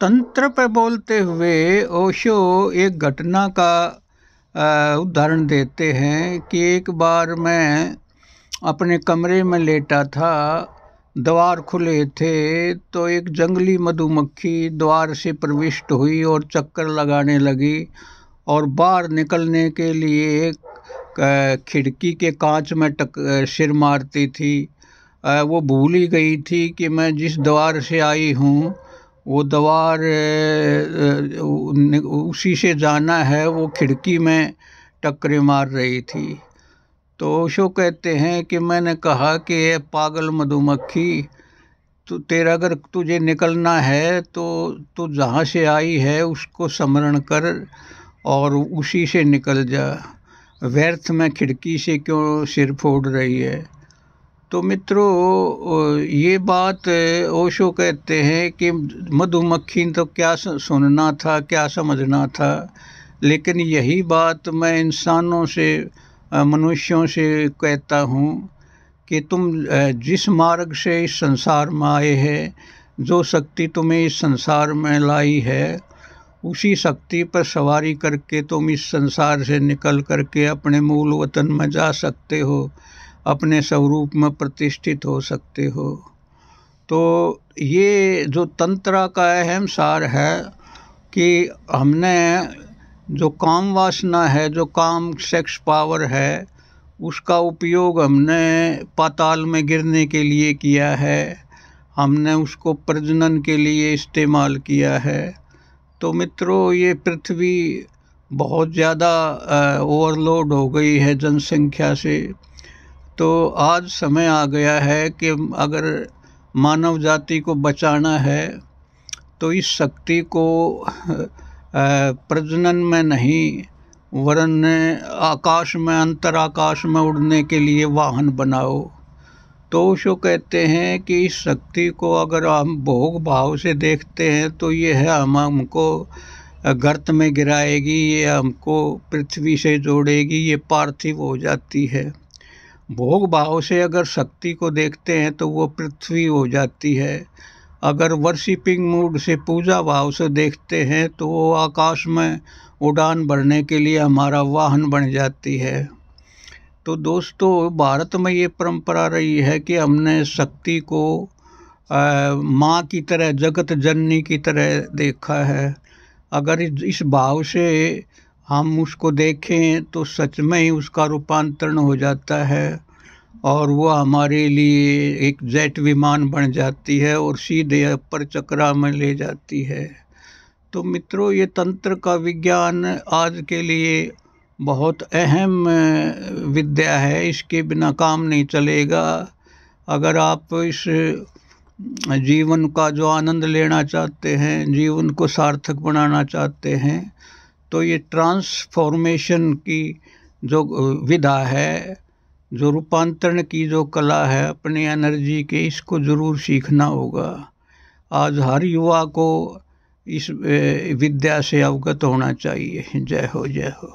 तंत्र पर बोलते हुए ओशो एक घटना का उदाहरण देते हैं कि एक बार मैं अपने कमरे में लेटा था, द्वार खुले थे तो एक जंगली मधुमक्खी द्वार से प्रविष्ट हुई और चक्कर लगाने लगी और बाहर निकलने के लिए खिड़की के कांच में सिर मारती थी। वो भूल ही गई थी कि मैं जिस द्वार से आई हूँ वो द्वार उसी से जाना है। वो खिड़की में टक्करें मार रही थी। तो ओशो कहते हैं कि मैंने कहा कि ये पागल मधुमक्खी, तो तेरा अगर तुझे निकलना है तो तू जहाँ से आई है उसको स्मरण कर और उसी से निकल जा, व्यर्थ में खिड़की से क्यों सिर फोड़ रही है। तो मित्रों, ये बात ओशो कहते हैं कि मधुमक्खी तो क्या सुनना था, क्या समझना था, लेकिन यही बात मैं इंसानों से, मनुष्यों से कहता हूँ कि तुम जिस मार्ग से इस संसार में आए हैं, जो शक्ति तुम्हें इस संसार में लाई है, उसी शक्ति पर सवारी करके तुम इस संसार से निकल करके अपने मूल वतन में जा सकते हो, अपने स्वरूप में प्रतिष्ठित हो सकते हो। तो ये जो तंत्र का अहम सार है कि हमने जो काम वासना है, जो काम सेक्स पावर है, उसका उपयोग हमने पाताल में गिरने के लिए किया है, हमने उसको प्रजनन के लिए इस्तेमाल किया है। तो मित्रों, ये पृथ्वी बहुत ज़्यादा ओवरलोड हो गई है जनसंख्या से। तो आज समय आ गया है कि अगर मानव जाति को बचाना है तो इस शक्ति को प्रजनन में नहीं वरन आकाश में, अंतर आकाश में उड़ने के लिए वाहन बनाओ। तो ओशो कहते हैं कि इस शक्ति को अगर हम भोग भाव से देखते हैं तो ये है हमको गर्त में गिराएगी, ये हमको पृथ्वी से जोड़ेगी, ये पार्थिव हो जाती है। भोग भाव से अगर शक्ति को देखते हैं तो वो पृथ्वी हो जाती है। अगर वर्शिपिंग मूड से, पूजा भाव से देखते हैं तो वो आकाश में उड़ान भरने के लिए हमारा वाहन बन जाती है। तो दोस्तों, भारत में ये परंपरा रही है कि हमने शक्ति को माँ की तरह, जगत जननी की तरह देखा है। अगर इस भाव से हम उसको देखें तो सच में ही उसका रूपांतरण हो जाता है और वो हमारे लिए एक जेट विमान बन जाती है और सीधे अपर चक्रा में ले जाती है। तो मित्रों, ये तंत्र का विज्ञान आज के लिए बहुत अहम विद्या है, इसके बिना काम नहीं चलेगा। अगर आप इस जीवन का जो आनंद लेना चाहते हैं, जीवन को सार्थक बनाना चाहते हैं, तो ये ट्रांसफॉर्मेशन की जो विधा है, जो रूपांतरण की जो कला है अपनी एनर्जी के, इसको ज़रूर सीखना होगा। आज हर युवा को इस विद्या से अवगत होना चाहिए। जय हो, जय हो।